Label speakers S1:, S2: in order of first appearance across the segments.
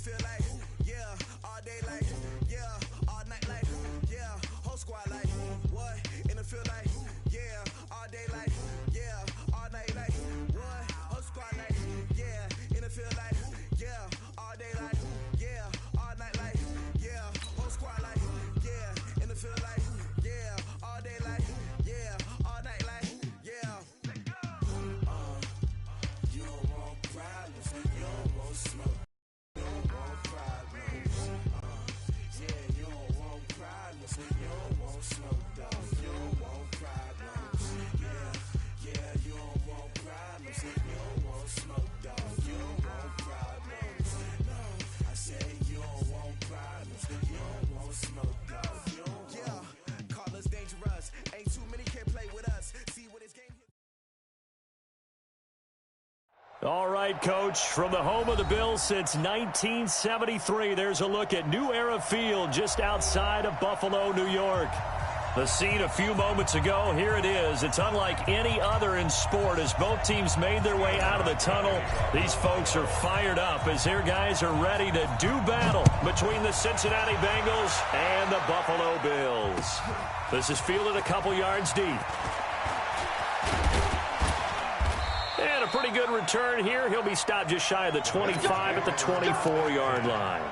S1: feel like, yeah, all day like, yeah, all night like, yeah, whole squad like, what? In the field like, yeah, all day like, yeah, all night like, what? Whole squad like, yeah, in the field like, yeah, all day like, yeah, all night like, yeah, whole squad like, yeah, in the field like, yeah, all day like, yeah, all night like, yeah. You don't want problems, you don't want smoke, you don't want problems. Yeah, you don't want problems, you don't want smoke, dog, you don't want problems. Yeah, you don't want problems, you don't want smoke, dog, you don't want problems. No, I say you don't want problems, you don't want smoke, dog, you don't want. Yeah, call us dangerous, ain't too many can play with us. See what this game.
S2: All right, Coach, from the home of the Bills since 1973, there's a look at New Era Field just outside of Buffalo, New York. The scene a few moments ago, here it is. It's unlike any other in sport as both teams made their way out of the tunnel. These folks are fired up as their guys are ready to do battle between the Cincinnati Bengals and the Buffalo Bills. This is fielded a couple yards deep. And a pretty good return here. He'll be stopped just shy of the 25 at the 24-yard line.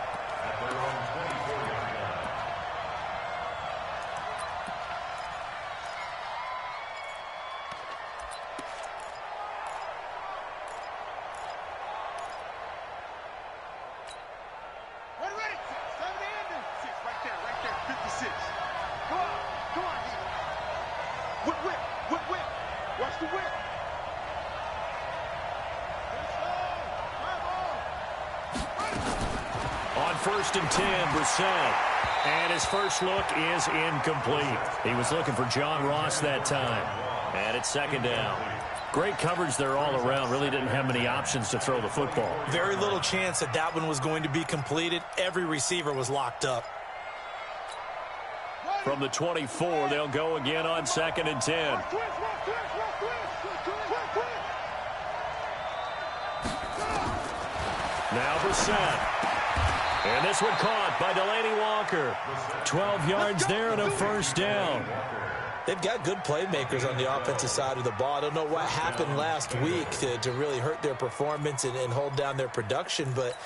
S2: First and 10, Brissett. And his first look is incomplete. He was looking for John Ross that time. And it's second down. Great coverage there all around. Really didn't have many options to throw the football.
S3: Very little chance that that one was going to be completed. Every receiver was locked up.
S2: From the 24, they'll go again on second and 10. Now Brissett. And this one caught by Delaney Walker. 12 yards there and a first down.
S3: They've got good playmakers on the offensive side of the ball. I don't know what happened last week to really hurt their performance and hold down their production, but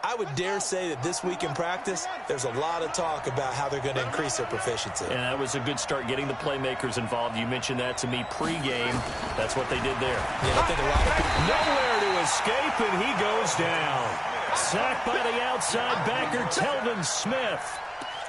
S3: I would dare say that this week in practice, there's a lot of talk about how they're going to increase their proficiency.
S2: And that was a good start getting the playmakers involved. You mentioned that to me pregame. That's what they did there.
S3: Yeah, I think a lot of people...
S2: Nowhere to escape, and he goes down. Sacked by the outside backer, Telvin Smith.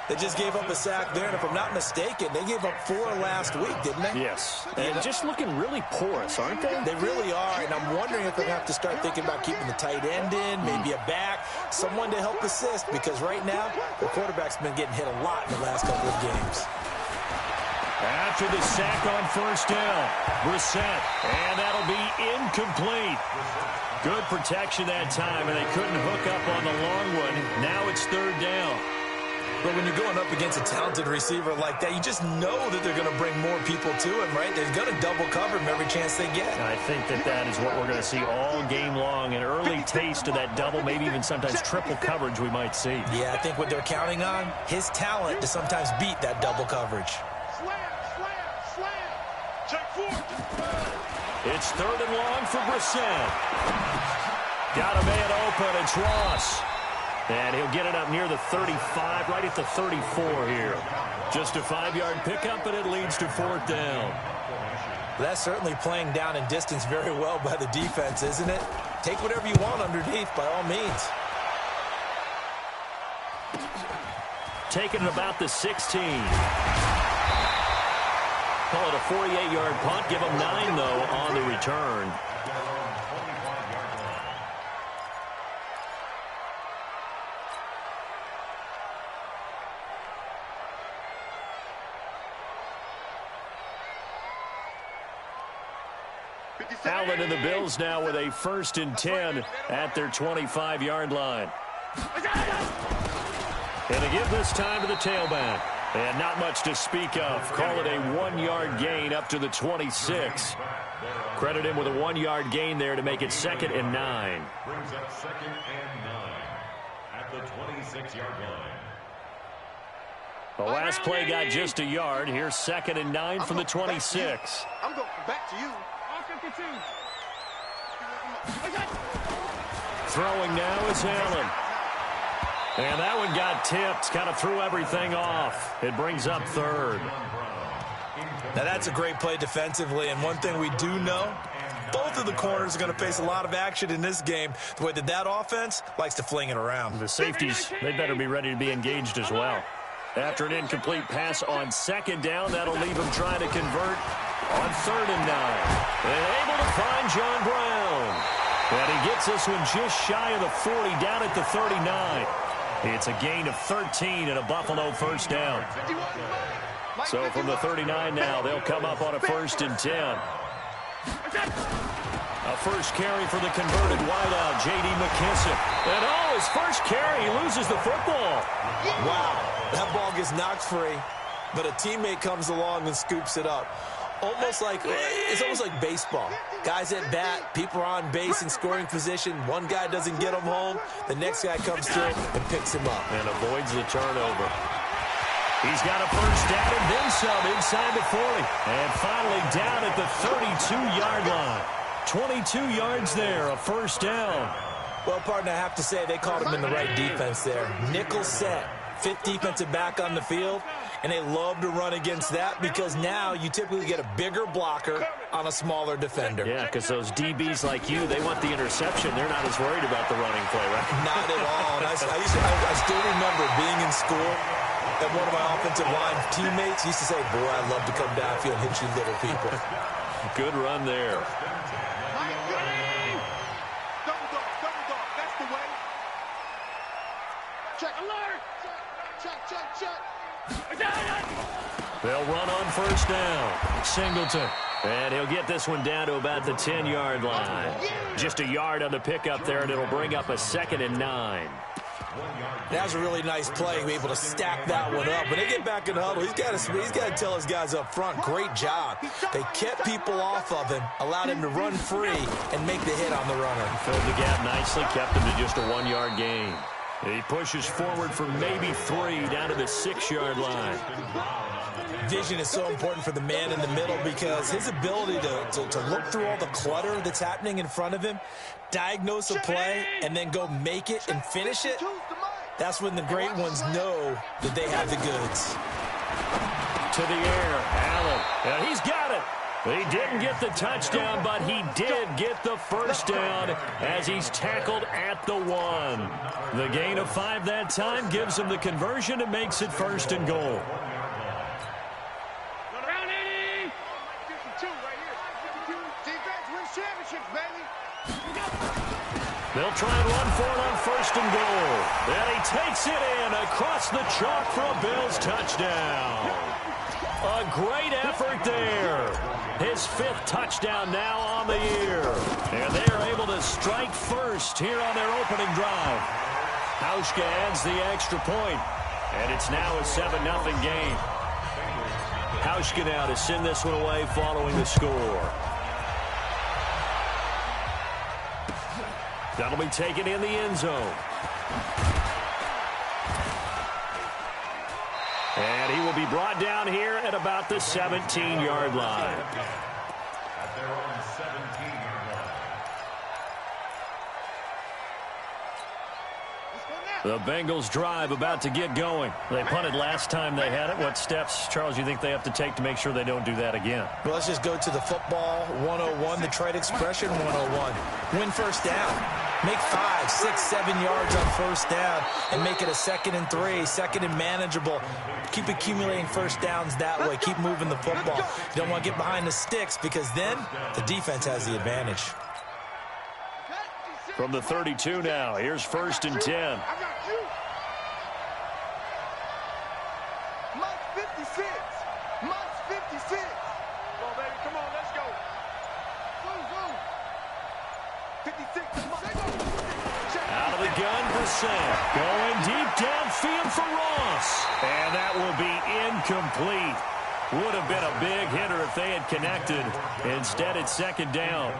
S3: They just gave up a sack there, and if I'm not mistaken, they gave up 4 last week, didn't they?
S2: Yes. And just looking really porous, aren't they?
S3: They really are, and I'm wondering if they're going to have to start thinking about keeping the tight end in, maybe a back, someone to help assist, because right now, the quarterback's been getting hit a lot in the last couple of games.
S2: After the sack on first down, Brissett, and that'll be incomplete. Good protection that time, and they couldn't hook up on the long one. Now it's third down.
S3: But when you're going up against a talented receiver like that, you just know that they're going to bring more people to him, right? They're going to double cover him every chance they get.
S2: I think that is what we're going to see all game long, an early taste of that double, maybe even sometimes triple coverage we might see.
S3: Yeah, I think what they're counting on, his talent to sometimes beat that double coverage.
S2: It's third and long for Brissett. Got a man open. It's Ross. And he'll get it up near the 35, right at the 34 here. Just a 5-yard pickup, and it leads to fourth down.
S3: That's certainly playing down in distance very well by the defense, isn't it? Take whatever you want underneath, by all means.
S2: Taking it about the 16. Call it a 48-yard punt. Give them 9, though, on the return. Allen and the Bills now with a first and 10 at their 25-yard line. And they give this time to the tailback. And not much to speak of. Call it a 1-yard gain up to the 26. Credit him with a 1-yard gain there to make it 2nd and 9.
S4: Brings up 2nd and 9. at the 26-yard line.
S2: The last play got just a yard. Here's 2nd and 9 from the 26.
S5: I'm going back to you.
S2: Throwing now is Allen. And that one got tipped. Kind of threw everything off. It brings up 3rd.
S3: Now that's a great play defensively, and one thing we do know, both of the corners are going to face a lot of action in this game, the way that offense likes to fling it around.
S2: The safeties, they better be ready to be engaged as well. After an incomplete pass on 2nd down, that'll leave him trying to convert on 3rd and 9. And able to find John Brown. And he gets this one just shy of the 40, down at the 39. It's a gain of 13 and a Buffalo first down. So from the 39 now, they'll come up on a 1st and 10. A first carry for the converted wideout, J.D. McKissick. And his first carry, he loses the football.
S3: Wow, that ball gets knocked free, but a teammate comes along and scoops it up. It's almost like baseball. Guys at bat, people are on base in scoring position. One guy doesn't get him home. The next guy comes through and picks him up.
S2: And avoids the turnover. He's got a first down and then some inside the 40. And finally down at the 32-yard line. 22 yards there, a first down.
S3: Well, partner, I have to say they caught him in the right defense there. Nickel set, 5th defensive back on the field, and they love to run against that because now you typically get a bigger blocker on a smaller defender.
S2: Yeah, because those DBs like you, they want the interception. They're not as worried about the running play, right?
S3: Not at all. And I still remember being in school, and one of my offensive line teammates used to say, boy, I'd love to come downfield and hit you little people.
S2: Good run there. They'll run on first down. Singleton. And he'll get this one down to about the 10-yard line. Just a yard on the pickup there, and it'll bring up a 2nd and 9.
S3: That was a really nice play, be able to stack that one up. When they get back in the huddle, he's got to tell his guys up front, great job. They kept people off of him, allowed him to run free, and make the hit on the runner.
S2: Filled the gap nicely, kept him to just a 1-yard gain. He pushes forward for maybe 3 down to the 6-yard line.
S3: Vision is so important for the man in the middle because his ability to look through all the clutter that's happening in front of him, diagnose a play, and then go make it and finish it, that's when the great ones know that they have the goods.
S2: To the air, Allen. And he's got it. He didn't get the touchdown, but he did get the first down as he's tackled at the 1. The gain of 5 that time gives him the conversion and makes it 1st and goal. They'll try and run for it on 1st and goal. And he takes it in across the chalk for a Bills touchdown. A great effort there. His 5th touchdown now on the year. And they are able to strike first here on their opening drive. Hauschka adds the extra point. And it's now a 7-0 game. Hauschka now to send this one away following the score. That'll be taken in the end zone. And he will be brought down here at about the 17-yard line.
S4: At their own 17-yard line.
S2: The Bengals drive about to get going. They punted last time they had it. What steps, Charles, you think they have to take to make sure they don't do that again?
S3: Well, let's just go to the football 101, the trade expression 101. Win first down. Make 5, 6, 7 yards on first down and make it a 2nd and 3, 2nd and manageable. Keep accumulating first downs that way. Keep moving the football. You don't want to get behind the sticks because then the defense has the advantage.
S2: From the 32 now, here's 1st and 10. Out of the gun for Sam. Going deep downfield for Ross. And that will be incomplete. Would have been a big hitter if they had connected. Instead, it's 2nd down.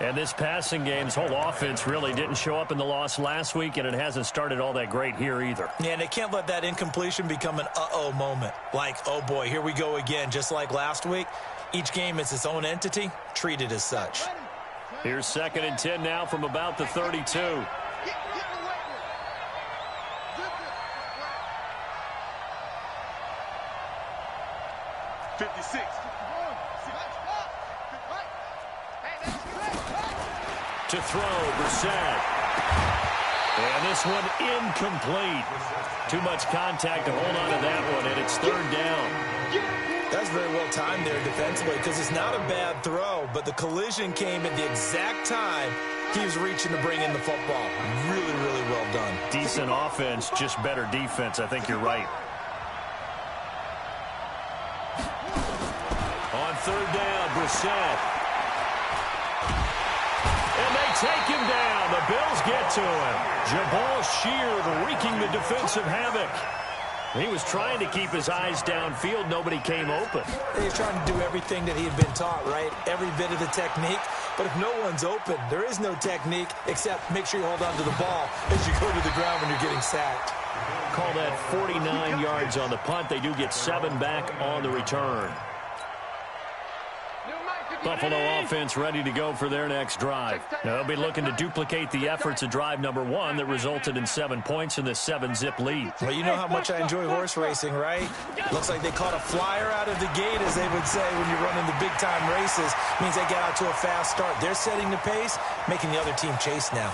S2: And this passing game's whole offense really didn't show up in the loss last week, and it hasn't started all that great here either.
S3: Yeah, and they can't let that incompletion become an uh-oh moment. Like, oh boy, here we go again, just like last week. Each game is its own entity, treated as such.
S2: Here's 2nd and 10 now from about the 32.
S1: 56.
S2: To throw, Brissett. And this one incomplete. Too much contact to hold on to that one, and it's 3rd down.
S3: That's very well timed there defensively because it's not a bad throw, but the collision came at the exact time he was reaching to bring in the football. Really, really well done.
S2: Decent offense, just better defense. I think you're right. On 3rd down, Brissett. And they take him down. The Bills get to him. Jabal Sheard wreaking the defensive havoc. He was trying to keep his eyes downfield. Nobody came open.
S3: He was trying to do everything that he had been taught, right? Every bit of the technique. But if no one's open, there is no technique except make sure you hold on to the ball as you go to the ground when you're getting sacked.
S2: Call that 49 yards on the punt. They do get 7 back on the return. Buffalo offense ready to go for their next drive. Now, they'll be looking to duplicate the efforts of drive number 1 that resulted in 7 points in the 7-zip lead.
S3: Well, you know how much I enjoy horse racing, right? Looks like they caught a flyer out of the gate, as they would say when you're running the big-time races. Means they get out to a fast start. They're setting the pace, making the other team chase now.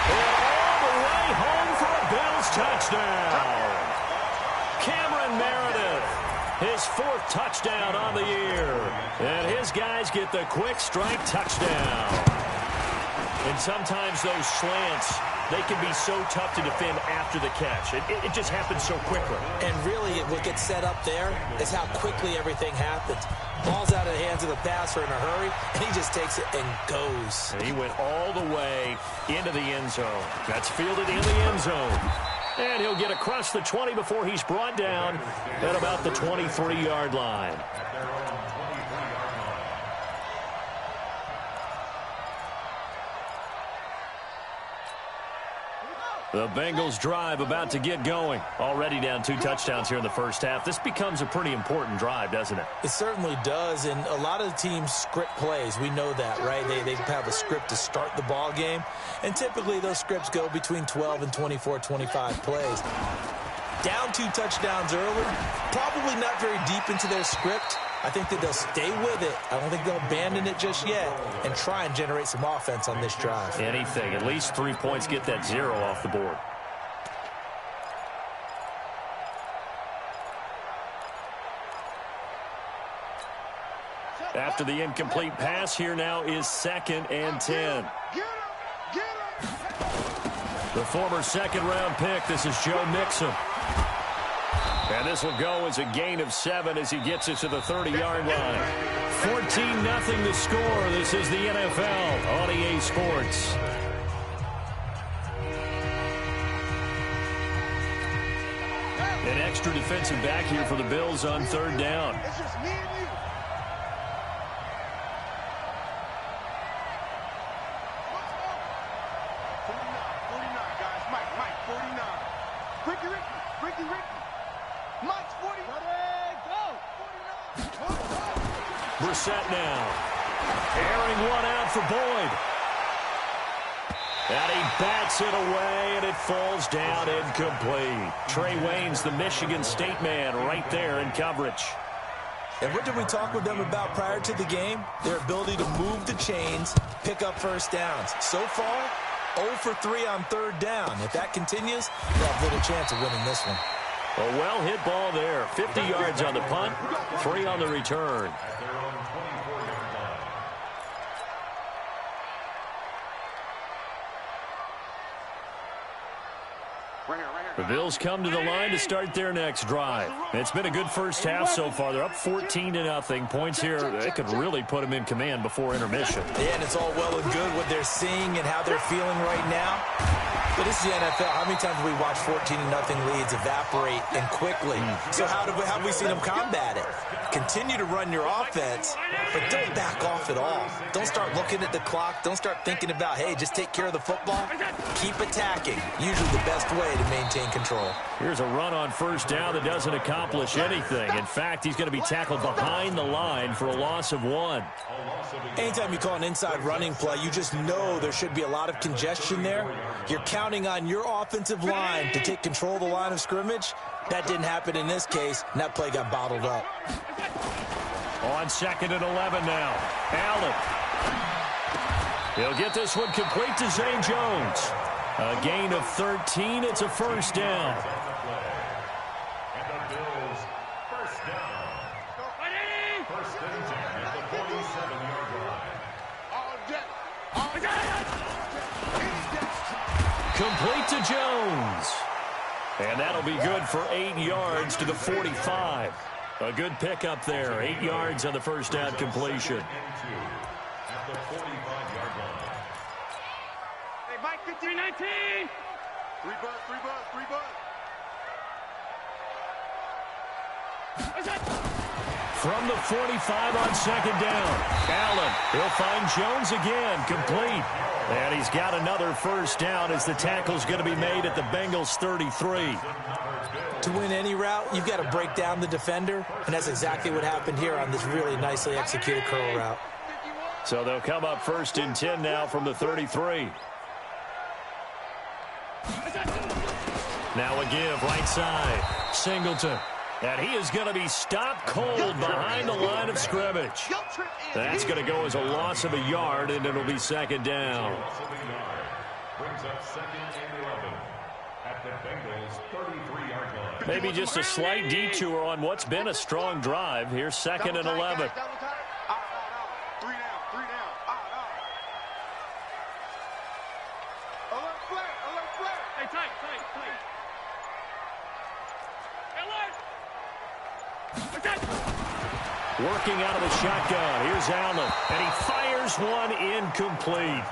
S2: And all the way home for a Bills touchdown. Cameron Meredith. His 4th touchdown on the year. And his guys get the quick strike touchdown. And sometimes those slants, they can be so tough to defend after the catch. It just happens so quickly.
S3: And really, what gets set up there is how quickly everything happens. Ball's out of the hands of the passer in a hurry, and he just takes it and goes.
S2: And he went all the way into the end zone. That's fielded in the end zone. And he'll get across the 20 before he's brought down at about the 23-yard line. The Bengals drive about to get going. Already down 2 touchdowns here in the first half. This becomes a pretty important drive, doesn't it?
S3: It certainly does, and a lot of teams script plays. We know that, right? They have a script to start the ball game, and typically those scripts go between 12 and 24, 25 plays. Down 2 touchdowns early, probably not very deep into their script. I think that they'll stay with it. I don't think they'll abandon it just yet and try and generate some offense on this drive.
S2: Anything. At least 3 points, get that 0 off the board. After the incomplete pass, here now is 2nd and 10. The former 2nd-round pick, this is Joe Mixon. And this will go as a gain of 7 as he gets it to the 30-yard line. 14-0 the score. This is the NFL on EA Sports. An extra defensive back here for the Bills on 3rd down.
S1: It's just me and you.
S2: Brissett now. Airing one out for Boyd. And he bats it away, and it falls down incomplete. Trey Waynes, the Michigan State man, right there in coverage.
S3: And what did we talk with them about prior to the game? Their ability to move the chains, pick up first downs. So far, 0 for 3 on 3rd down. If that continues, they'll have little chance of winning this one.
S2: A well-hit ball there. 50 yards on the punt, 3 on the return. The Bills come to the line to start their next drive. It's been a good first half so far. They're up 14-0. Points here, they could really put them in command before intermission.
S3: Yeah, and it's all well and good what they're seeing and how they're feeling right now. But this is the NFL. How many times have we watched 14-0 leads evaporate and quickly? So how have we seen them combat it? Continue to run your offense, but don't back off off at all. Don't start looking at the clock. Don't start thinking about, hey, just take care of the football. Keep attacking. Usually the best way to maintain control.
S2: Here's a run on first down that doesn't accomplish anything. In fact, he's going to be tackled behind the line for a loss of 1.
S3: Anytime you call an inside running play, you just know there should be a lot of congestion there. You're counting on your offensive line to take control of the line of scrimmage. That didn't happen in this case, and that play got bottled up.
S2: On 2nd and 11 now. Allen. He'll get this one complete to Zay Jones. A gain of 13. It's a first down.
S4: And the Bills, first down. First and 10 at the 47-yard line.
S2: Complete to Jones. And that'll be good for 8 yards to the 45. A good pickup there. 8 yards on the first down completion.
S4: At the 45-yard line.
S5: Hey, Mike, 15-19. 3 bucks, 3 bucks, 3 bucks.
S2: From the 45 on 2nd down. Allen, he'll find Jones again, complete. And he's got another first down as the tackle's going to be made at the Bengals 33.
S3: To win any route, you've got to break down the defender, and that's exactly what happened here on this really nicely executed curl route.
S2: So they'll come up 1st and 10 now from the 33. Now a give right side. Singleton. And he is going to be stopped cold behind the line of scrimmage. That's going to go as a loss of a yard, and it'll be 2nd down.
S4: Brings up 2nd and 11 at the Bengals 33-yard line.
S2: Maybe just a slight detour on what's been a strong drive. Here's 2nd and 11.
S5: 3 down, 3 down. Alert flare, alert flare. Hey, tight.
S2: Working out of the shotgun. Here's Allen. And he fires one incomplete.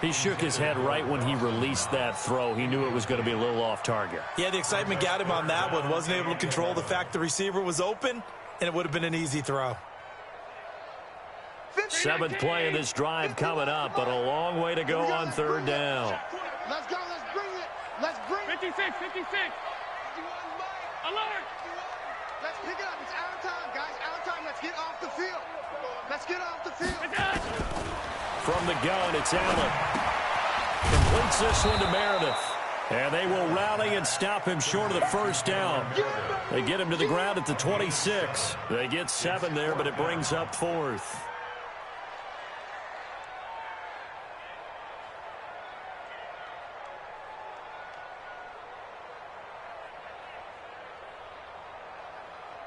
S2: He shook his head right when he released that throw. He knew it was going to be a little off target.
S3: Yeah, the excitement got him on that one. Wasn't able to control the fact the receiver was open, and it would have been an easy throw.
S2: 7th play of this drive coming up, but a long way to go on 3rd down.
S5: Let's go, let's bring it. 56. Alert. Let's pick it up. It's out of time, guys. Out of time. Let's get off the field.
S2: From the gun, it's Allen. Completes this one to Meredith. And they will rally and stop him short of the first down. They get him to the ground at the 26. They get 7 there, but it brings up 4th.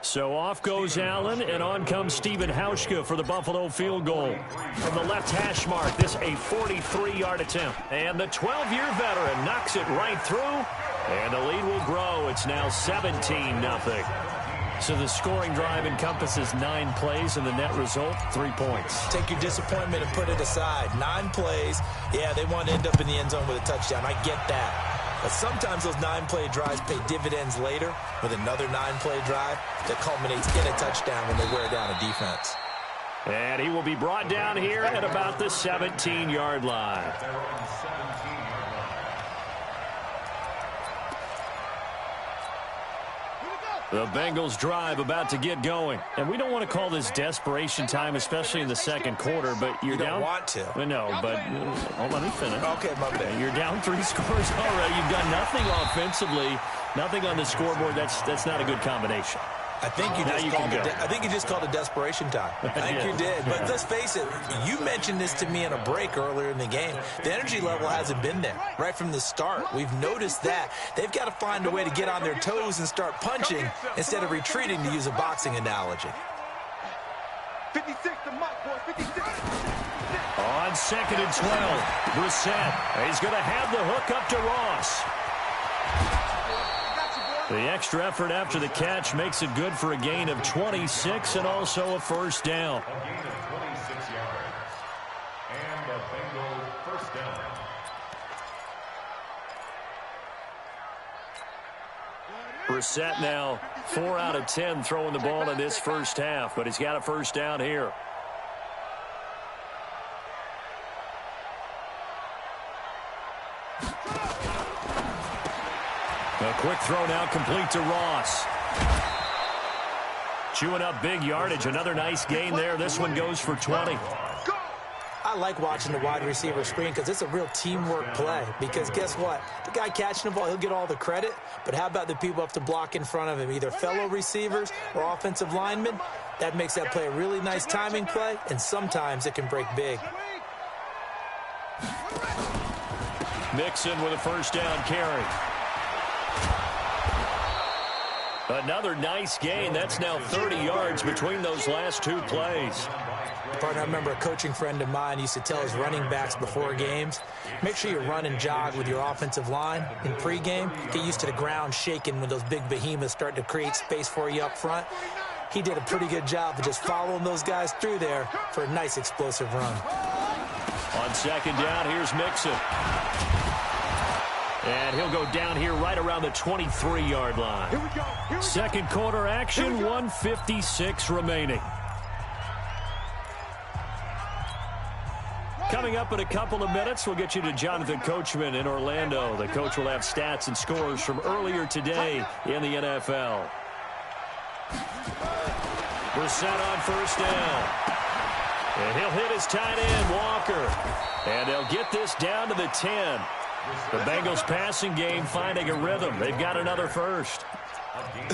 S2: So off goes Allen, and on comes Stephen Hauschka for the Buffalo field goal. From the left hash mark, this a 43-yard attempt. And the 12-year veteran knocks it right through, and the lead will grow. It's now 17-0. So the scoring drive encompasses 9 plays, and the net result, 3 points.
S3: Take your disappointment and put it aside. 9 plays. Yeah, they want to end up in the end zone with a touchdown. I get that. But sometimes those 9-play drives pay dividends later with another 9-play drive that culminates in a touchdown when they wear down a defense.
S2: And he will be brought down here at about the 17-yard line. The Bengals drive about to get going. And we don't want to call this desperation time, especially in the second quarter, but you're down.
S3: You don't want to.
S2: No, but let me finish.
S3: Okay, my bad.
S2: You're down 3 scores already. You've done nothing offensively, nothing on the scoreboard. That's not a good combination.
S3: I think you just called it desperation time. I think you did. But let's face it, you mentioned this to me in a break earlier in the game. The energy level hasn't been there right from the start. We've noticed that. They've got to find a way to get on their toes and start punching instead of retreating, to use a boxing analogy.
S5: 56 to Mike, boy, 56.
S2: On 2nd and 12, Brissett. He's going to have the hook up to Ross. The extra effort after the catch makes it good for a gain of 26 and also a first down.
S4: A gain of 26 yards. And the Bengals first down.
S2: Brissett now 4 out of 10 throwing the ball in this first half, but he's got a first down here. A quick throw now complete to Ross. Chewing up big yardage. Another nice gain there. This one goes for 20.
S3: I like watching the wide receiver screen because it's a real teamwork play. Because guess what? The guy catching the ball, he'll get all the credit. But how about the people up to block in front of him, either fellow receivers or offensive linemen? That makes that play a really nice timing play, and sometimes it can break big.
S2: Mixon with a first down carry. Another nice gain. That's now 30 yards between those last two plays.
S3: Partner, I remember a coaching friend of mine used to tell his running backs before games, make sure you run and jog with your offensive line in pregame. Get used to the ground shaking when those big behemoths start to create space for you up front. He did a pretty good job of just following those guys through there for a nice explosive run.
S2: On second down, here's Mixon. And he'll go down here right around the 23-yard line.
S5: Here we go.
S2: Second quarter action, 1:56 remaining. Coming up in a couple of minutes, we'll get you to Jonathan Coachman in Orlando. The coach will have stats and scores from earlier today in the NFL. Brissett on first down. And he'll hit his tight end, Walker. And they'll get this down to the 10. The Bengals passing game finding a rhythm. They've got another first.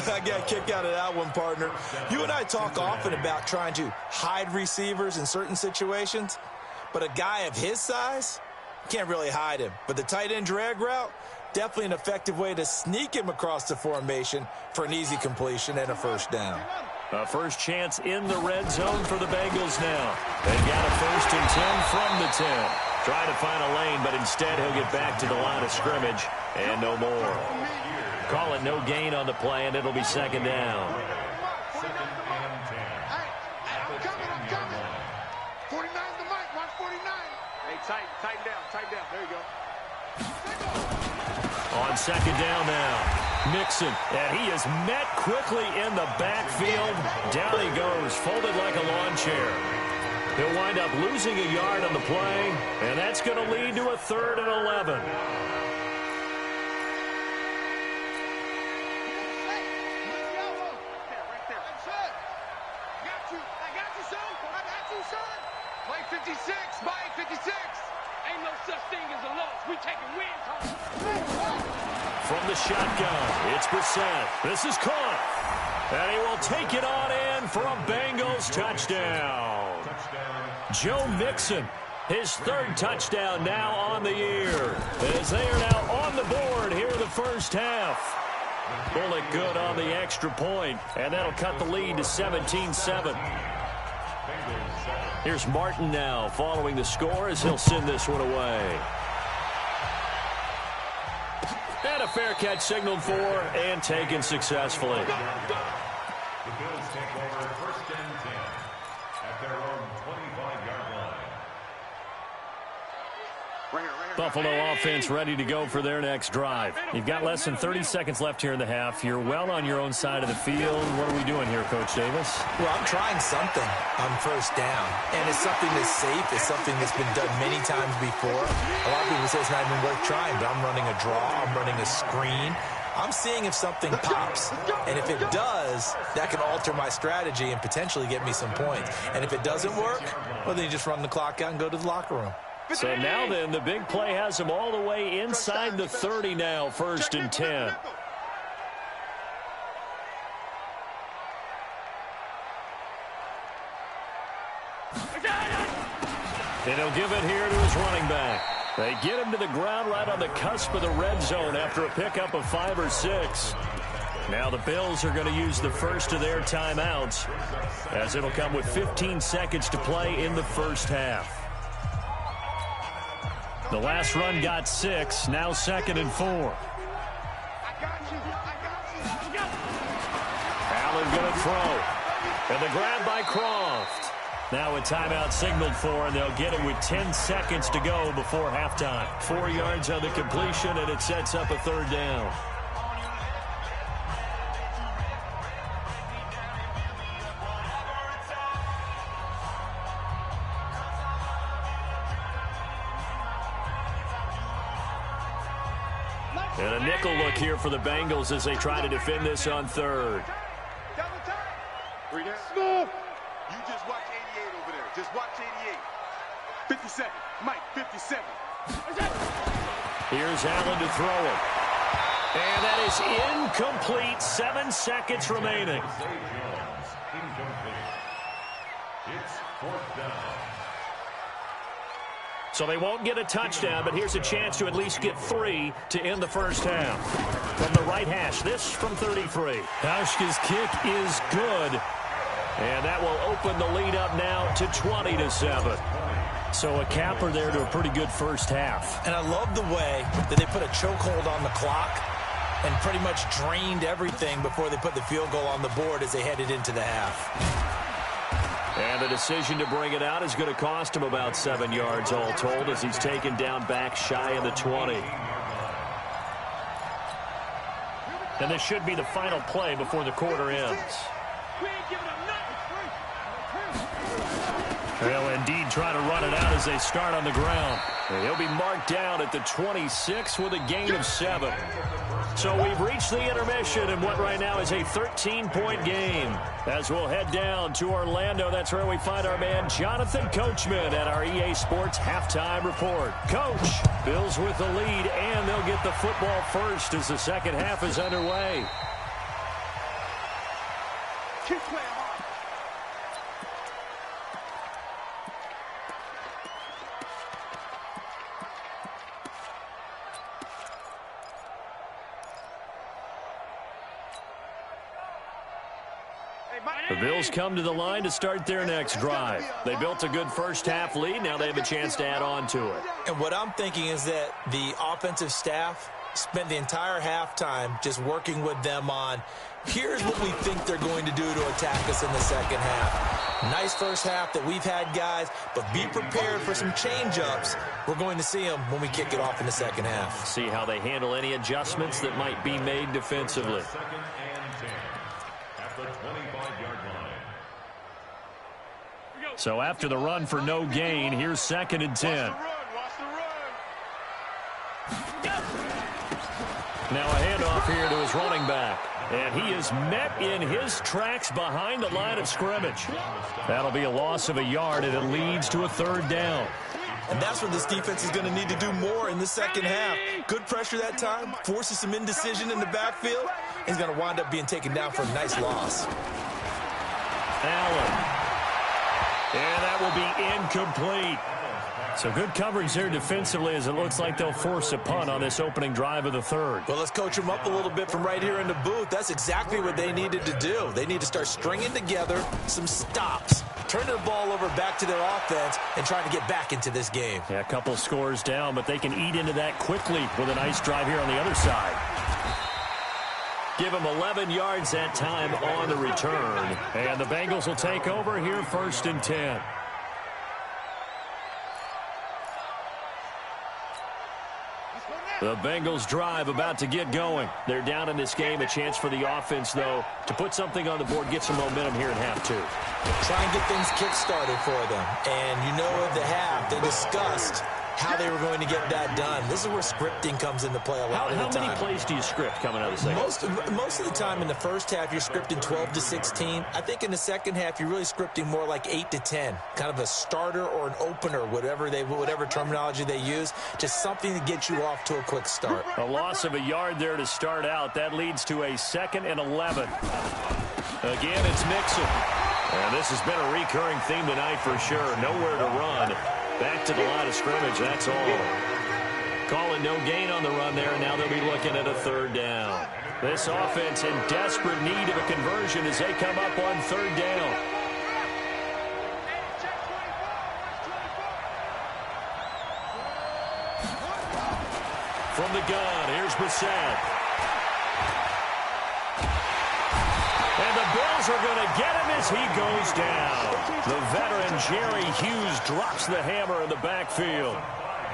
S3: I got a kick out of that one, partner. You and I talk often about trying to hide receivers in certain situations, but a guy of his size, can't really hide him. But the tight end drag route, definitely an effective way to sneak him across the formation for an easy completion and a first down.
S2: A first chance in the red zone for the Bengals now. They've got a 1st and 10 from the 10. Trying to find a lane, but instead he'll get back to the line of scrimmage and no more. Call it no gain on the play, and it'll be second down.
S5: Second and 10. Hey, I'm coming. 49's the mic. Watch 49. Hey, tighten down. There you go.
S2: On second down now, Mixon, and he is met quickly in the backfield. Down he goes, folded like a lawn chair. He'll wind up losing a yard on the play, and that's going to lead to a 3rd and 11.
S5: Mike 56. Ain't no such thing as a loss. We taking wins home.
S2: From the shotgun, it's Brissett. This is caught. And he will take it on in for a Bengals touchdown. Joe Mixon, his 3rd touchdown now on the year. As they are now on the board here in the first half. Bullet good on the extra point, and that'll cut the lead to 17-7. Here's Martin now following the score as he'll send this one away. And a fair catch signaled for and taken successfully.
S4: The Bills take over 1st and 10 at their own 25-yard line.
S2: Buffalo offense ready to go for their next drive. You've got less than 30 seconds left here in the half. You're well on your own side of the field. What are we doing here, Coach Davis?
S3: Well, I'm trying something on first down, and it's something that's safe. It's something that's been done many times before. A lot of people say it's not even worth trying, but I'm running a draw. I'm running a screen. I'm seeing if something pops, and if it does, that can alter my strategy and potentially get me some points. And if it doesn't work, well, then you just run the clock out and go to the locker room.
S2: So now then, the big play has him all the way inside the 30 now, 1st and 10. And he'll give it here to his running back. They get him to the ground right on the cusp of the red zone after a pickup of 5 or 6. Now the Bills are going to use the first of their timeouts, as it'll come with 15 seconds to play in the first half. The last run got 6, now 2nd and 4. Allen going to throw. And the grab by Croft. Now a timeout signaled for, and they'll get him with 10 seconds to go before halftime. 4 yards on the completion, and it sets up a 3rd down. And a nickel look here for the Bengals as they try to defend this on third.
S5: You just watch 88 over there. Just watch 88. 57. Mike, 57.
S2: Here's Allen to throw it. And that is incomplete. 7 seconds remaining.
S4: It's 4th down.
S2: So they won't get a touchdown, but here's a chance to at least get 3 to end the first half. From the right hash, this from 33. Hauschka's kick is good. And that will open the lead up now to 20-7. So a capper there to a pretty good first half.
S3: And I love the way that they put a chokehold on the clock and pretty much drained everything before they put the field goal on the board as they headed into the half.
S2: And the decision to bring it out is going to cost him about 7 yards all told as he's taken down back shy of the 20. And this should be the final play before the quarter ends. They'll indeed try to run it out as they start on the ground. He'll be marked down at the 26 with a gain of 7. So we've reached the intermission in what right now is a 13-point game. As we'll head down to Orlando, that's where we find our man Jonathan Coachman at our EA Sports Halftime Report. Coach, Bills with the lead, and they'll get the football first as the second half is underway.
S5: Keep playing hard.
S2: The Bills come to the line to start their next drive. They built a good first half lead. Now they have a chance to add on to it.
S3: And what I'm thinking is that the offensive staff spent the entire halftime just working with them on, here's what we think they're going to do to attack us in the second half. Nice first half that we've had, guys, but be prepared for some change-ups. We're going to see them when we kick it off in the second half.
S2: See how they handle any adjustments that might be made defensively.
S4: 2nd and 10 at the 25-yard line.
S2: So after the run for no gain, here's 2nd and 10.
S5: Watch the run.
S2: Now a handoff here to his running back. And he is met in his tracks behind the line of scrimmage. That'll be a loss of a yard, and it leads to a 3rd down.
S3: And that's what this defense is going to need to do more in the second half. Good pressure that time, forces some indecision in the backfield. He's going to wind up being taken down for a nice loss.
S2: Allen. And that will be incomplete. So good coverage there defensively as it looks like they'll force a punt on this opening drive of the 3rd.
S3: Well, let's coach them up a little bit from right here in the booth. That's exactly what they needed to do. They need to start stringing together some stops, turning the ball over back to their offense, and trying to get back into this game.
S2: Yeah, a couple scores down, but they can eat into that quickly with a nice drive here on the other side. Give them 11 yards that time on the return. And the Bengals will take over here 1st and 10. The Bengals drive about to get going. They're down in this game. A chance for the offense, though, to put something on the board, get some momentum here in half 2.
S3: Try and get things kick-started for them. And you know at the half, they discussed how they were going to get that done. This is where scripting comes into play a lot of the time.
S2: How many plays do you script coming out of the second?
S3: Most of the time in the first half, you're scripting 12 to 16. I think in the second half, you're really scripting more like 8 to 10. Kind of a starter or an opener, whatever terminology they use. Just something to get you off to a quick start.
S2: A loss of a yard there to start out. That leads to a 2nd and 11. Again, it's Mixon. And this has been a recurring theme tonight for sure. Nowhere to run. Back to the line of scrimmage, that's all. Calling no gain on the run there. Now they'll be looking at a 3rd down. This offense in desperate need of a conversion as they come up on 3rd down. From the gun, here's Brissett. And the Bills are going to get him as he goes down. The veteran Jerry Hughes drops the hammer in the backfield.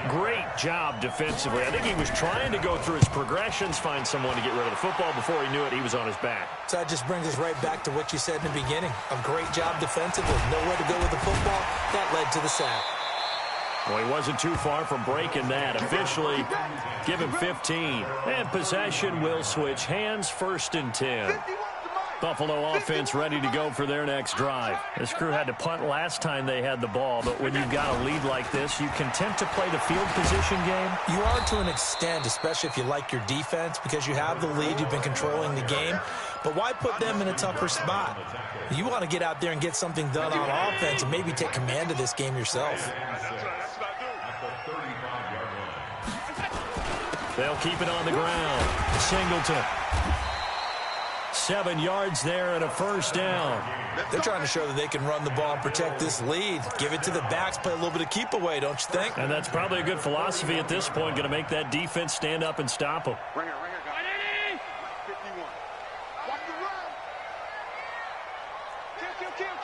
S2: Great job defensively. I think he was trying to go through his progressions, find someone to get rid of the football. Before he knew it, he was on his back.
S3: So that just brings us right back to what you said in the beginning. A great job defensively. Nowhere to go with the football. That led to the sack.
S2: Well, he wasn't too far from breaking that. Officially, give him 15. And possession will switch hands, 1st and 10. Buffalo offense ready to go for their next drive. This crew had to punt last time they had the ball, but when you've got a lead like this, you content to play the field position game?
S3: You are to an extent, especially if you like your defense, because you have the lead, you've been controlling the game. But why put them in a tougher spot? You want to get out there and get something done on offense and maybe take command of this game yourself.
S2: They'll keep it on the ground. Singleton. 7 yards there and a 1st down.
S3: They're trying to show that they can run the ball and protect this lead. Give it to the backs, play a little bit of keep away, don't you think?
S2: And that's probably a good philosophy at this point, going to make that defense stand up and stop them.
S5: Right here, guys. 51. Watch the run. Kill. Hey,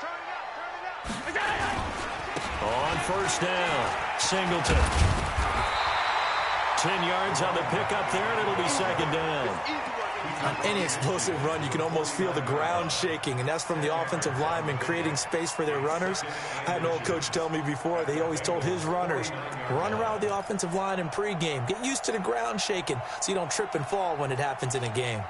S5: turn it up.
S2: On 1st down, Singleton. 10 yards on the pickup there, and it'll be 2nd down.
S3: On any explosive run, you can almost feel the ground shaking, and that's from the offensive linemen creating space for their runners. I had an old coach tell me before, they always told his runners, run around the offensive line in pregame. Get used to the ground shaking so you don't trip and fall when it happens in a game.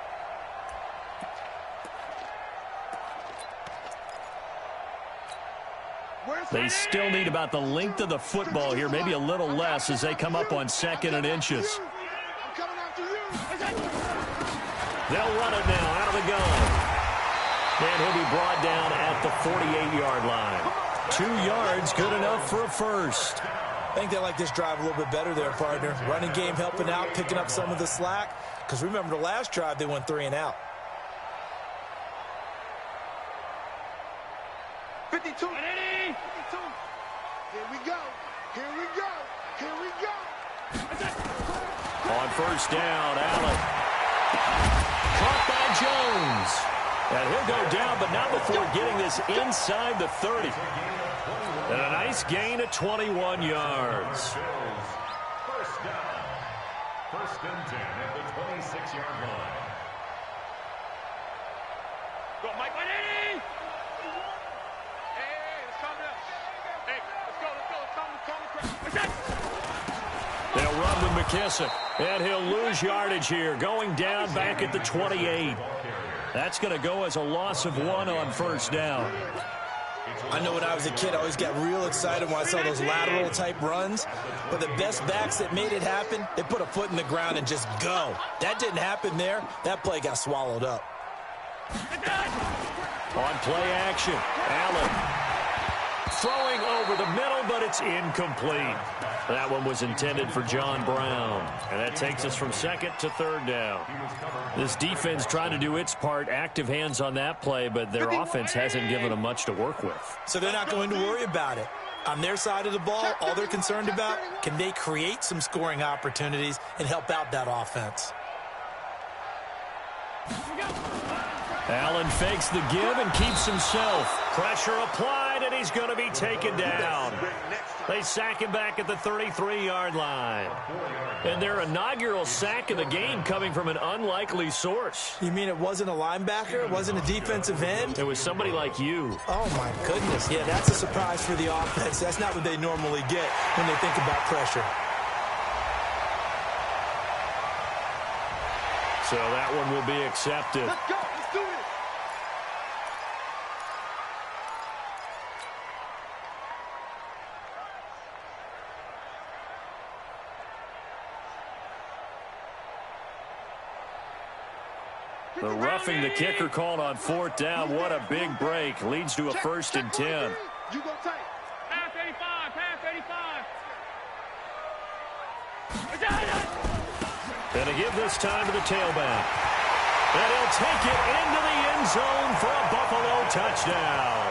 S2: They still need about the length of the football here, maybe a little less as they come up on 2nd and inches. They'll run it now out of the gun. And he'll be brought down at the 48-yard line. 2 yards, good enough for a 1st.
S3: I think they like this drive a little bit better there, partner. Running game helping out, picking up some of the slack. Because remember the last drive, they went 3 and out.
S5: 52. Here we go.
S2: On 1st down, Allen. Caught by Jones. And he'll go down, but not before getting this inside the 30. And a nice gain of 21 yards.
S4: 1st down. 1st and 10 at the 26-yard line.
S5: Go, Mike. Hey, let's calm down. Hey, let's go.
S2: They'll run with McKissick, and he'll lose yardage here, going down back at the 28. That's going to go as a loss of 1 on 1st down.
S3: I know when I was a kid, I always got real excited when I saw those lateral-type runs. But the best backs that made it happen, they put a foot in the ground and just go. That didn't happen there. That play got swallowed up.
S2: On play action, Allen. Throwing over the middle, but it's incomplete. That one was intended for John Brown. And that takes us from 2nd to 3rd down. This defense trying to do its part, active hands on that play, but their offense hasn't given them much to work with.
S3: So they're not going to worry about it. On their side of the ball, all they're concerned about, can they create some scoring opportunities and help out that offense?
S2: Allen fakes the give and keeps himself. Pressure applied, and he's going to be taken down. They sack him back at the 33-yard line. And their inaugural sack of the game coming from an unlikely source.
S3: You mean it wasn't a linebacker? It wasn't a defensive end?
S2: It was somebody like you.
S3: Oh, my goodness. Yeah, that's a surprise for the offense. That's not what they normally get when they think about pressure.
S2: So that one will be accepted.
S5: Let's go. Let's do it.
S2: The roughing the kicker called on 4th down. What a big break. Leads to a 1st and 10.
S5: You go tight. Pass 85. Pass 85.
S2: And to give this time to the tailback. And he'll take it into the end zone for a Buffalo touchdown.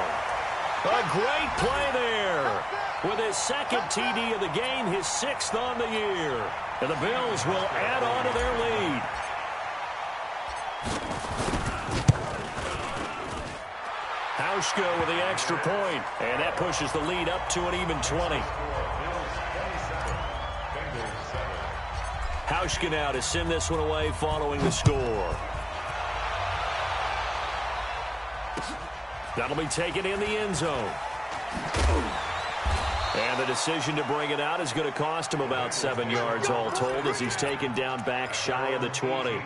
S2: A great play there. With his 2nd TD of the game, his 6th on the year. And the Bills will add on to their lead. Hauschka with the extra point, and that pushes the lead up to an even 20. Hauschka now to send this one away following the score. That'll be taken in the end zone. And the decision to bring it out is going to cost him about 7 yards all told as he's taken down back shy of the 20.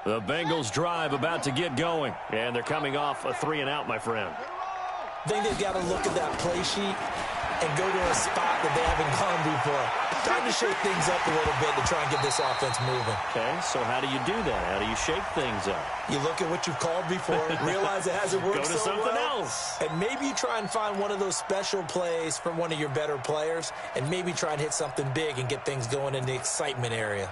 S2: The Bengals drive about to get going, and they're coming off a 3-and-out, my friend.
S3: I think they've got to look at that play sheet and go to a spot that they haven't gone before. Trying to shake things up a little bit to try and get this offense moving.
S2: Okay, so how do you do that? How do you shake things up?
S3: You look at what you've called before, realize it hasn't worked so well.
S2: Go to something else.
S3: And maybe you try and find one of those special plays from one of your better players, and maybe try and hit something big and get things going in the excitement area.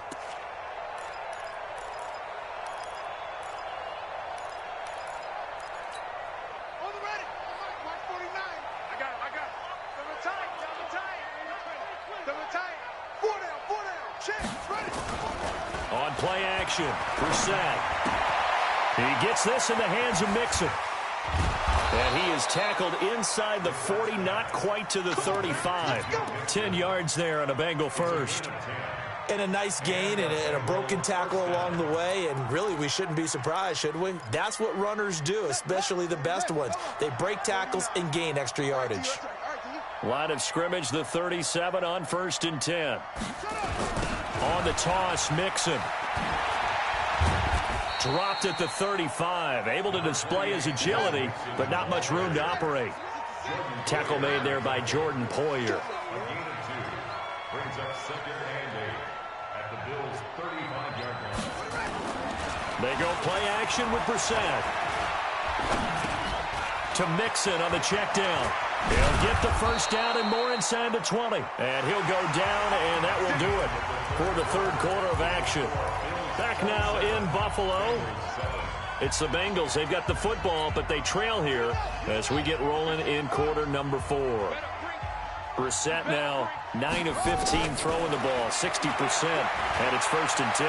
S2: On play action, Brissett. He gets this in the hands of Mixon. And he is tackled inside the 40, not quite to the 35. 10 yards there on a Bengal first.
S3: And a nice gain and a broken tackle along the way. And really, we shouldn't be surprised, should we? That's what runners do, especially the best ones. They break tackles and gain extra yardage.
S2: Line of scrimmage, the 37 on 1st and 10. On the toss, Mixon. Dropped at the 35. Able to display his agility, but not much room to operate. Tackle made there by Jordan Poyer.
S4: Brings up 2nd and 8 at the Bills' 35-yard line.
S2: They go play action with Brissett. To Mixon on the check down. He'll get the first down and more inside the 20. And he'll go down, and that will do it for the 3rd quarter of action. Back now in Buffalo. It's the Bengals. They've got the football, but they trail here as we get rolling in quarter number 4. Brissett now 9 of 15 throwing the ball, 60%, and it's 1st and 10.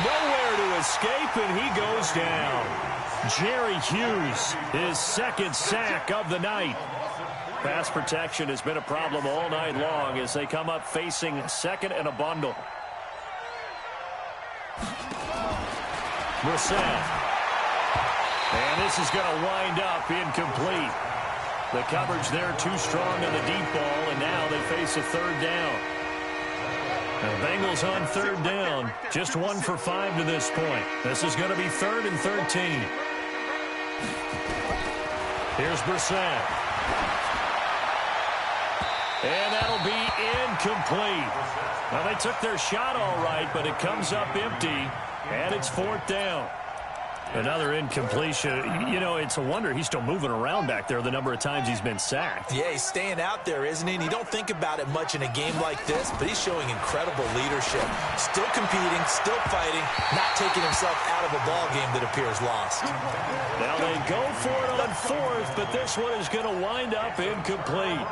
S2: Nowhere to escape, and he goes down. Jerry Hughes, his 2nd sack of the night. Pass protection has been a problem all night long as they come up facing 2nd and a bundle. Brissett. And this is going to wind up incomplete. The coverage there too strong on the deep ball, and now they face a 3rd down. The Bengals on 3rd down, just 1 for 5 to this point. This is going to be 3rd and 13. Here's Brissett. And that'll be incomplete. Well, they took their shot all right, but it comes up empty, and it's 4th down. Another incompletion. You know, it's a wonder he's still moving around back there the number of times he's been sacked.
S3: Yeah, he's staying out there, isn't he? And you don't think about it much in a game like this, but he's showing incredible leadership. Still competing, still fighting, not taking himself out of a ball game that appears lost.
S2: Now they go for it on 4th, but this one is going to wind up incomplete.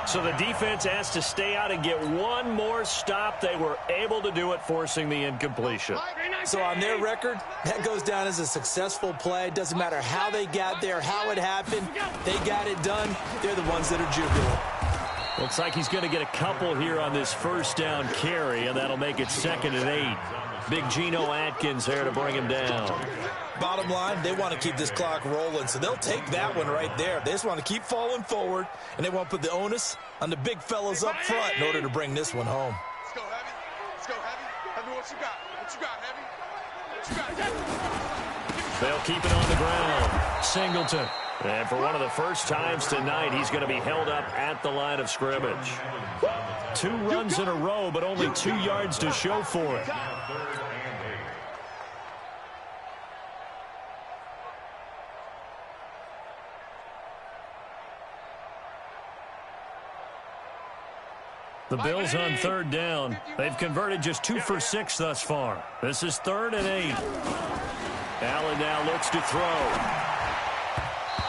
S2: So the defense has to stay out and get one more stop. They were able to do it, forcing the incompletion.
S3: So on their record, that goes down as a successful play. Doesn't matter how they got there, how it happened. They got it done. They're the ones that are jubilant.
S2: Looks like he's going to get a couple here on this 1st down carry, and that'll make it 2nd and 8. Big Geno Atkins there to bring him down.
S3: Bottom line, they want to keep this clock rolling, so they'll take that one right there. They just want to keep falling forward, and they want to put the onus on the big fellas up front in order to bring this one home.
S5: Let's go, Heavy. Let's go, Heavy. Heavy, what you got? What you got, Heavy? What you got?
S2: They'll keep it on the ground. Singleton. And for one of the first times tonight, he's going to be held up at the line of scrimmage. 2 runs in a row, but only 2 yards to show for it. The Bills on 3rd down. They've converted just 2 for 6 thus far. This is 3rd and 8. Allen now looks to throw.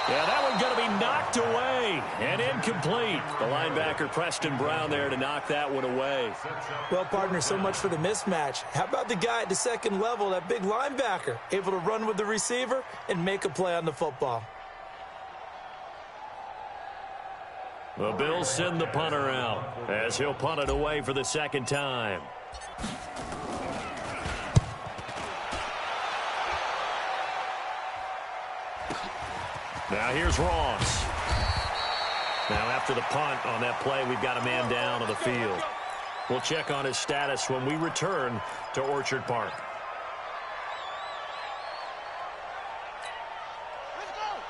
S2: Yeah, that one's going to be knocked away and incomplete. The linebacker, Preston Brown, there to knock that one away.
S3: Well, partner, so much for the mismatch. How about the guy at the 2nd level, that big linebacker, able to run with the receiver and make a play on the football?
S2: The Bills send the punter out as he'll punt it away for the second time. Now here's Ross. Now after the punt on that play, we've got a man down on the field. We'll check on his status when we return to Orchard Park.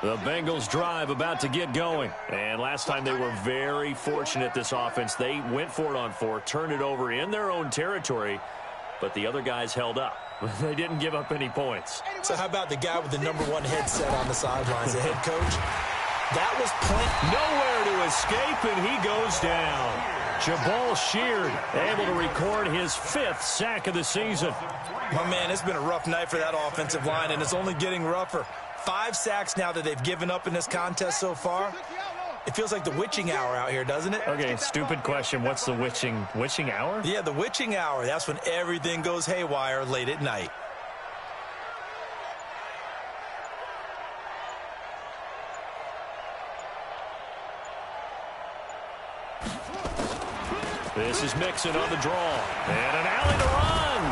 S2: The Bengals drive about to get going. And last time they were very fortunate, this offense. They went for it on 4, turned it over in their own territory, but the other guys held up. They didn't give up any points.
S3: So how about the guy with the #1 headset on the sidelines, the head coach? That was plenty.
S2: Nowhere to escape, and he goes down. Jabal Sheard able to record his 5th sack of the season.
S3: My man, it's been a rough night for that offensive line, and it's only getting rougher. 5 sacks now that they've given up in this contest so far. It feels like the witching hour out here, doesn't it?
S2: Okay, stupid question. What's the witching hour?
S3: Yeah, the witching hour. That's when everything goes haywire late at night.
S2: This is Mixon on the draw. And an alley to run.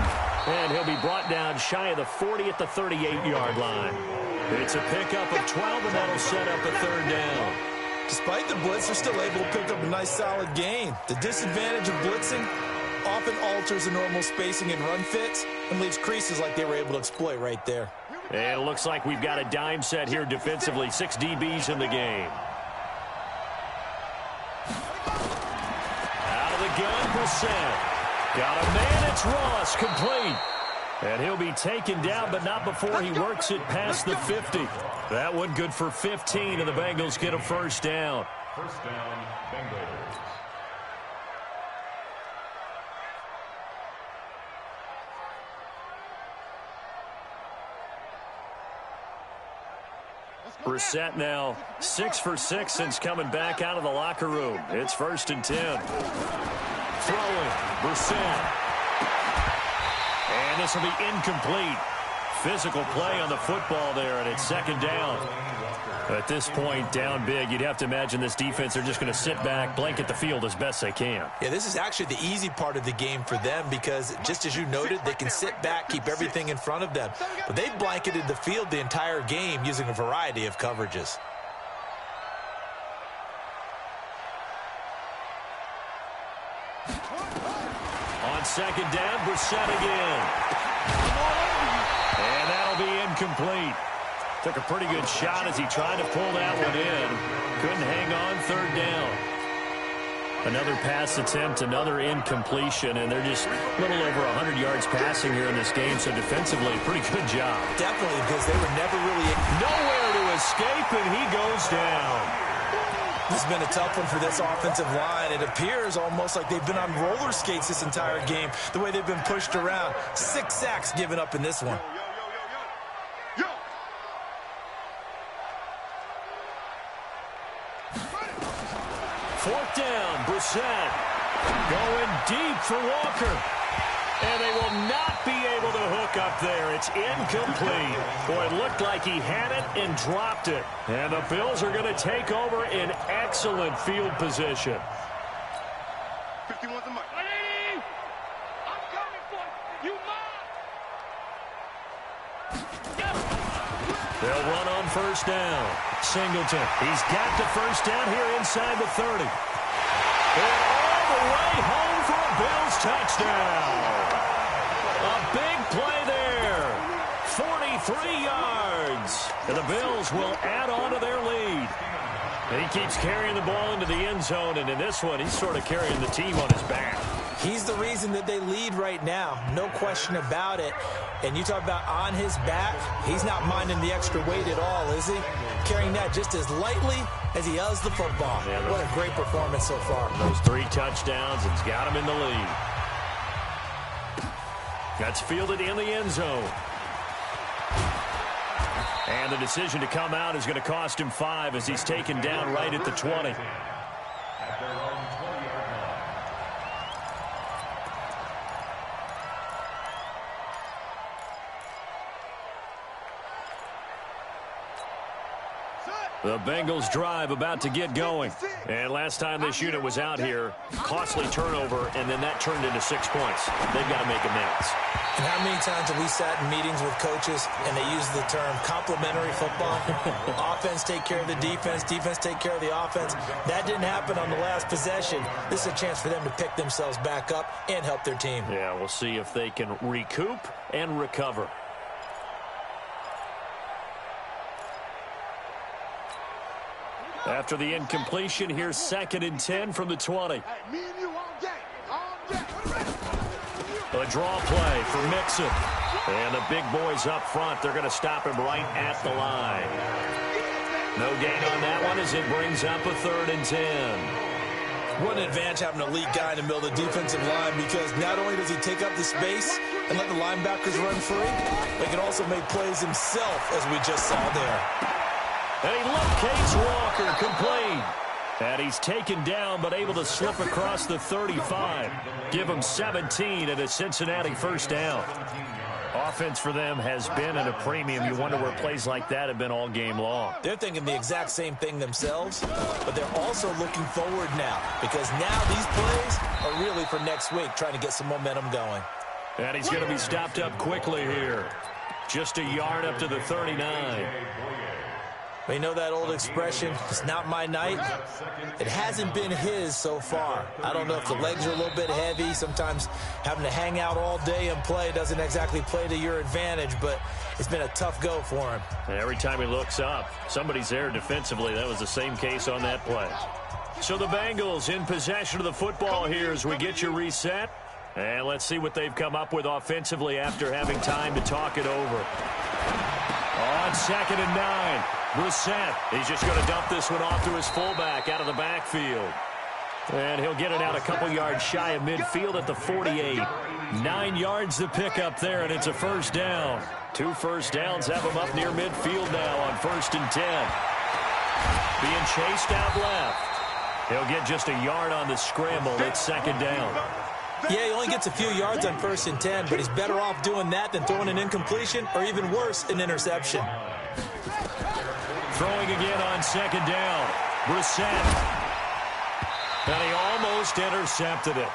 S2: And he'll be brought down shy of the 40 at the 38-yard line. It's a pickup of 12, and that'll set up a 3rd down.
S3: Despite the blitz, they're still able to pick up a nice, solid gain. The disadvantage of blitzing often alters the normal spacing and run fits and leaves creases like they were able to exploit right there.
S2: And it looks like we've got a dime set here defensively. 6 DBs in the game. Out of the gun, Brissett. Got a man, it's Ross, complete. And he'll be taken down, but not before he works it past the 50. That one good for 15, and the Bengals get a 1st down.
S4: 1st down, Bengals.
S2: Brissett now 6 for 6 since coming back out of the locker room. It's 1st and 10. Throwing, Brissett. And this will be incomplete. Physical play on the football there, and it's 2nd down. At this point, down big, you'd have to imagine this defense, they're just going to sit back, blanket the field as best they can.
S3: Yeah, this is actually the easy part of the game for them because, just as you noted, they can sit back, keep everything in front of them. But they've blanketed the field the entire game using a variety of coverages.
S2: On 2nd down, Brissett again. And that'll be incomplete. Took a pretty good shot as he tried to pull that one in. Couldn't hang on, 3rd down. Another pass attempt, another incompletion, and they're just a little over 100 yards passing here in this game, so defensively, pretty good job.
S3: Definitely, because they were never really...
S2: Nowhere to escape, and he goes down.
S3: This has been a tough one for this offensive line. It appears almost like they've been on roller skates this entire game, the way they've been pushed around. 6 sacks given up in this one.
S2: Fourth down, Brissett going deep for Walker. And they will not be able to hook up there. It's incomplete. Boy, it looked like he had it and dropped it. And the Bills are going to take over in excellent field position.
S5: 51's the mark. I'm coming for you. You mine.
S2: They'll run on 1st down. Singleton. He's got the 1st down here inside the 30. And all the way home for a Bills touchdown. A big play there. 43 yards. And the Bills will add on to their lead. And he keeps carrying the ball into the end zone. And in this one, he's sort of carrying the team on his back.
S3: He's the reason that they lead right now. No question about it. And you talk about on his back, he's not minding the extra weight at all, is he? Carrying that just as lightly as he does the football. Yeah, what a great performance so far.
S2: Those 3 touchdowns, it's got him in the lead. That's fielded in the end zone. And the decision to come out is going to cost him 5 as he's taken down right at the 20.
S4: At their own 20-yard line.
S2: The Bengals drive about to get going. And last time this unit was out here, costly turnover, and then that turned into 6 points. They've got to make amends.
S3: And how many times have we sat in meetings with coaches and they use the term complementary football? Offense take care of the defense, defense take care of the offense. That didn't happen on the last possession. This is a chance for them to pick themselves back up and help their team.
S2: Yeah, we'll see if they can recoup and recover. After the incompletion, here's 2nd and 10 from the 20. A draw play for Mixon. And the big boys up front, they're going to stop him right at the line. No gain on that one as it brings up a 3rd and 10.
S3: What an advantage having an elite guy in the middle of the defensive line, because not only does he take up the space and let the linebackers run free, but he can also make plays himself, as we just saw there.
S2: And he locates Walker, complete. And he's taken down, but able to slip across the 35. Give him 17 and a Cincinnati first down. Offense for them has been at a premium. You wonder where plays like that have been all game long.
S3: They're thinking the exact same thing themselves, but they're also looking forward now, because now these plays are really for next week, trying to get some momentum going.
S2: And he's going to be stopped up quickly here. Just a yard up to the 39.
S3: You know that old expression, it's not my night? It hasn't been his so far. I don't know if the legs are a little bit heavy. Sometimes having to hang out all day and play doesn't exactly play to your advantage, but it's been a tough go for him.
S2: Every time he looks up, somebody's there defensively. That was the same case on that play. So the Bengals in possession of the football here as we get you reset. And let's see what they've come up with offensively after having time to talk it over. On 2nd and 9. Brissett, he's just going to dump this one off to his fullback out of the backfield. And he'll get it out a couple yards shy of midfield at the 48. 9 yards to pick up there, and it's a first down. 2 first downs have him up near midfield now on 1st and 10. Being chased out left. He'll get just a yard on the scramble. It's 2nd down.
S3: Yeah, he only gets a few yards on 1st and 10, but he's better off doing that than throwing an incompletion or even worse, an interception.
S2: Throwing again on 2nd down. Brissett. And he almost intercepted it.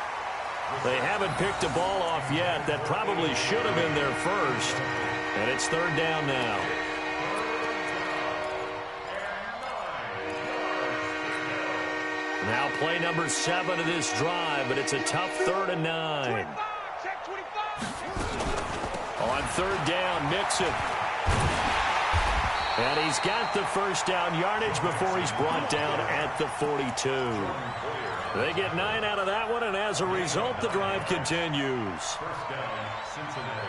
S2: They haven't picked a ball off yet. That probably should have been their first. And it's 3rd down now. Now play number 7 of this drive, but it's a tough 3rd and 9. On 3rd down, Mixon. And he's got the first down yardage before he's brought down at the 42. They get 9 out of that one, and as a result, the drive continues.
S4: First down, Cincinnati.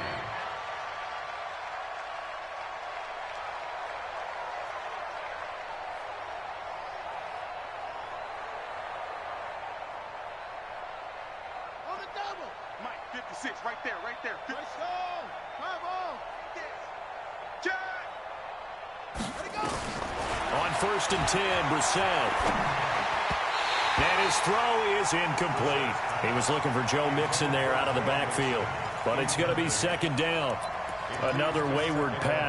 S5: On the double. Mike, 56, right there, right there. Let's go. Come on. Jack.
S2: On 1st and 10, Brissett. And his throw is incomplete. He was looking for Joe Mixon there out of the backfield. But it's going to be 2nd down. Another wayward pass.